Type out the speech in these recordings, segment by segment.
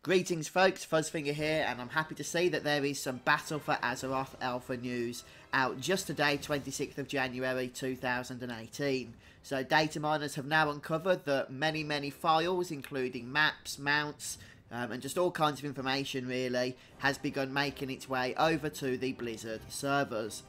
Greetings folks, Fuzzfinger here, and I'm happy to see that there is some Battle for Azeroth Alpha news out just today, 26th of January 2018. So data miners have now uncovered that many files, including maps, mounts, and just all kinds of information really, has begun making its way over to the Blizzard servers.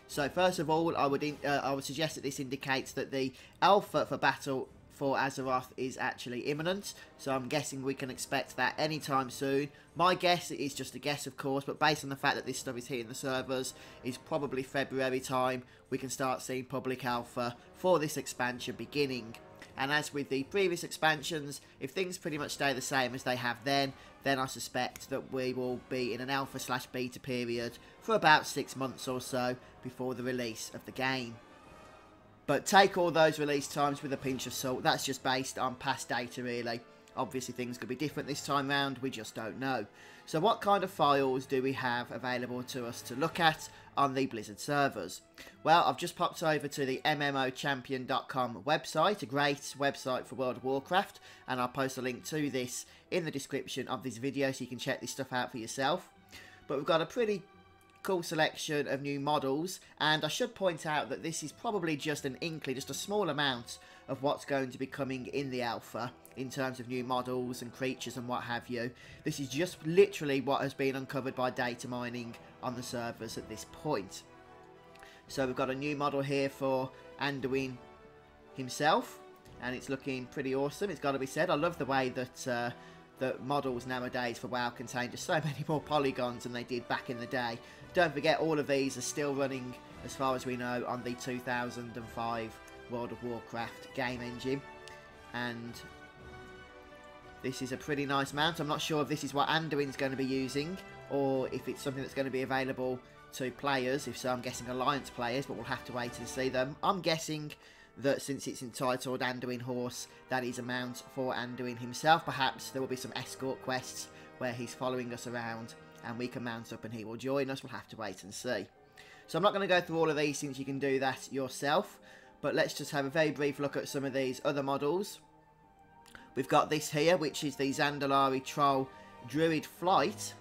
So first of all, I would suggest that this indicates that the alpha for Battle for Azeroth is actually imminent, so I'm guessing we can expect that anytime soon. My guess is just a guess, of course, but based on the fact that this stuff is hitting the servers, is probably February time we can start seeing public alpha for this expansion beginning. And as with the previous expansions, if things pretty much stay the same as they have then I suspect that we will be in an alpha/beta period for about 6 months or so before the release of the game. But take all those release times with a pinch of salt. That's just based on past data, really. Obviously, things could be different this time round. We just don't know. So what kind of files do we have available to us to look at on the Blizzard servers? Well, I've just popped over to the MMOChampion.com website, a great website for World of Warcraft. And I'll post a link to this in the description of this video so you can check this stuff out for yourself. But we've got a pretty cool selection of new models, and I should point out that this is probably just an inkling, just a small amount of what's going to be coming in the alpha in terms of new models and creatures and what have you. This is just literally what has been uncovered by data mining on the servers at this point. So we've got a new model here for Anduin himself, and it's looking pretty awesome, it's got to be said. I love the way that the models nowadays for WoW contain just so many more polygons than they did back in the day. Don't forget, all of these are still running, as far as we know, on the 2005 World of Warcraft game engine. And this is a pretty nice mount. I'm not sure if this is what Anduin's going to be using, or if it's something that's going to be available to players. If so, I'm guessing Alliance players, but we'll have to wait to see them. I'm guessing that since it's entitled Anduin Horse, that is a mount for Anduin himself. Perhaps there will be some escort quests where he's following us around and we can mount up and he will join us. We'll have to wait and see. So I'm not going to go through all of these since you can do that yourself, but let's just have a very brief look at some of these other models. We've got this here, which is the Zandalari Troll Druid Flight.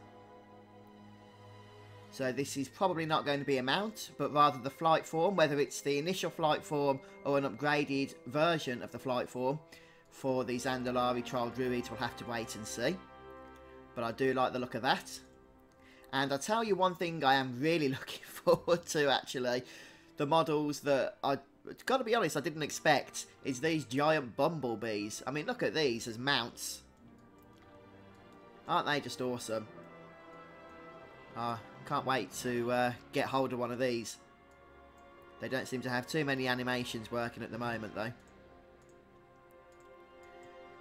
So this is probably not going to be a mount, but rather the flight form, whether it's the initial flight form or an upgraded version of the flight form for the Zandalari Troll Druids, we'll have to wait and see. But I do like the look of that. And I'll tell you one thing I am really looking forward to, actually. The models that I've got to be honest, I didn't expect, is these giant bumblebees. I mean, look at these as mounts. Aren't they just awesome? Can't wait to get hold of one of these. They don't seem to have too many animations working at the moment, though.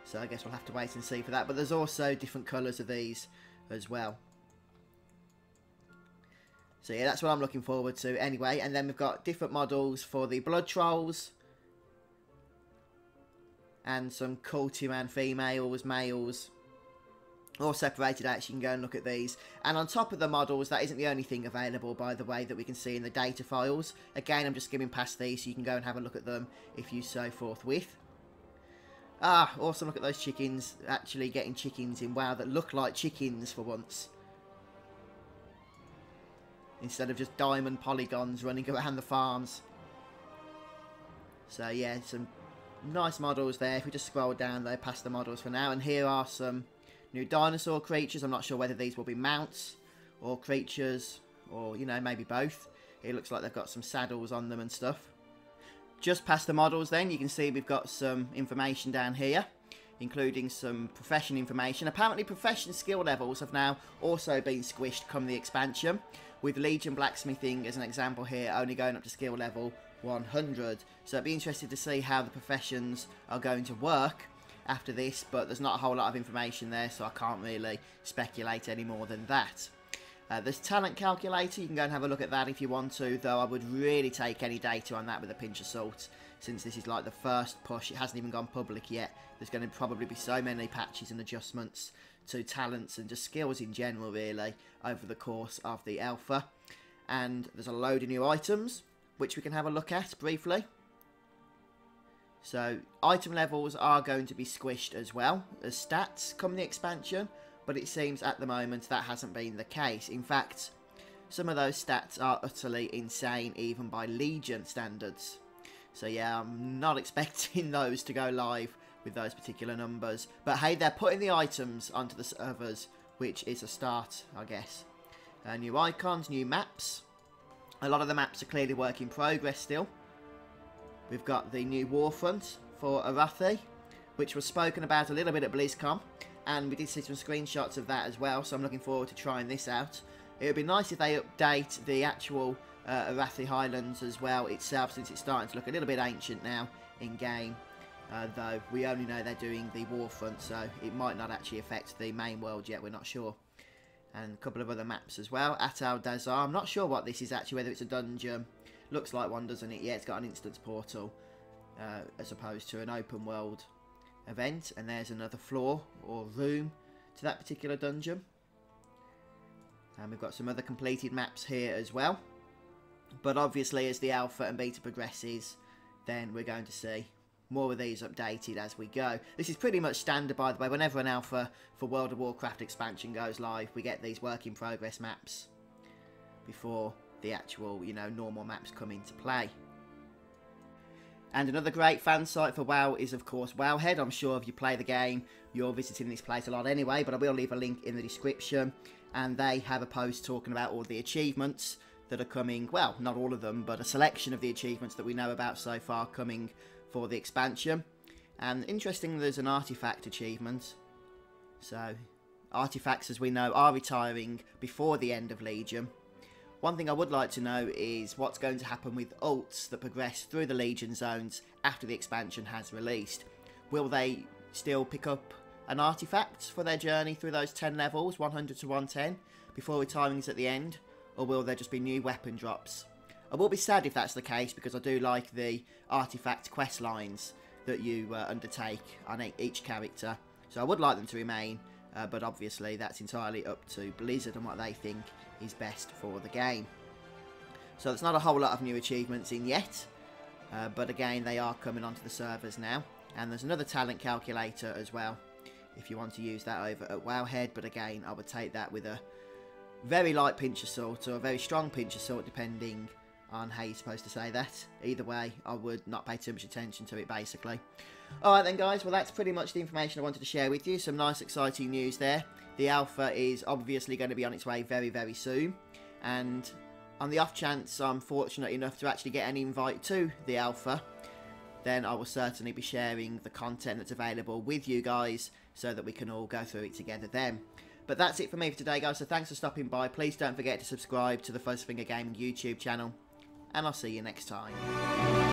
So I guess we'll have to wait and see for that. But there's also different colours of these as well. So yeah, that's what I'm looking forward to anyway. And then we've got different models for the Blood Trolls. And some Cultiman females, males. All separated out, so you can go and look at these. And on top of the models, that isn't the only thing available, by the way, that we can see in the data files. Again, I'm just skimming past these so you can go and have a look at them if you so forthwith. Also look at those chickens. Actually getting chickens in WoW that look like chickens for once, instead of just diamond polygons running around the farms. So yeah, some nice models there. If we just scroll down though past the models for now, and here are some new dinosaur creatures. I'm not sure whether these will be mounts or creatures, or, you know, maybe both. It looks like they've got some saddles on them and stuff. Just past the models then, you can see we've got some information down here, including some profession information. Apparently profession skill levels have now also been squished come the expansion, with Legion Blacksmithing as an example here only going up to skill level 100. So I'd be interested to see how the professions are going to work after this, but there's not a whole lot of information there, so I can't really speculate any more than that. There's talent calculator. You can go and have a look at that if you want to, though I would really take any data on that with a pinch of salt, since this is like the first push. It hasn't even gone public yet. There's going to probably be so many patches and adjustments to talents and just skills in general, really, over the course of the alpha. And there's a load of new items, which we can have a look at briefly. So item levels are going to be squished as well as stats come the expansion, but it seems at the moment that hasn't been the case. In fact, some of those stats are utterly insane, even by Legion standards. So yeah, I'm not expecting those to go live with those particular numbers. But hey, they're putting the items onto the servers, which is a start, I guess. New icons, new maps. A lot of the maps are clearly work in progress still. We've got the new Warfront for Arathi, which was spoken about a little bit at BlizzCon. And we did see some screenshots of that as well, so I'm looking forward to trying this out. It would be nice if they update the actual Arathi Highlands as well itself, since it's starting to look a little bit ancient now in-game. Though we only know they're doing the Warfront, so it might not actually affect the main world yet, we're not sure. And a couple of other maps as well. Atal Dazar, I'm not sure what this is actually, whether it's a dungeon. Looks like one, doesn't it? Yeah, it's got an instance portal as opposed to an open world event. And there's another floor or room to that particular dungeon. And we've got some other completed maps here as well. But obviously, as the alpha and beta progresses, then we're going to see more of these updated as we go. This is pretty much standard, by the way. Whenever an alpha for World of Warcraft expansion goes live, we get these work in progress maps before the actual, you know, normal maps come into play. And another great fan site for WoW is, of course, WoWhead. I'm sure if you play the game, you're visiting this place a lot anyway, but I will leave a link in the description. And they have a post talking about all the achievements that are coming. Well, not all of them, but a selection of the achievements that we know about so far coming for the expansion. And interesting, there's an artifact achievement. So, artifacts, as we know, are retiring before the end of Legion. One thing I would like to know is what's going to happen with ults that progress through the Legion zones after the expansion has released. Will they still pick up an artifact for their journey through those 10 levels, 100 to 110, before retiring at the end? Or will there just be new weapon drops? I will be sad if that's the case, because I do like the artifact quest lines that you undertake on each character. So I would like them to remain, but obviously that's entirely up to Blizzard and what they think is best for the game. So there's not a whole lot of new achievements in yet, but again, they are coming onto the servers now. And there's another talent calculator as well, if you want to use that over at WoWhead, but again, I would take that with a very light pinch of salt, or a very strong pinch of salt, depending on how you're supposed to say that. Either way, I would not pay too much attention to it, basically. Alright then, guys, well, that's pretty much the information I wanted to share with you. Some nice, exciting news there. The alpha is obviously going to be on its way very, very soon. And on the off chance I'm fortunate enough to actually get an invite to the alpha, then I will certainly be sharing the content that's available with you guys, so that we can all go through it together then. But that's it for me for today, guys, so thanks for stopping by. Please don't forget to subscribe to the FuzzfingerGaming YouTube channel, and I'll see you next time.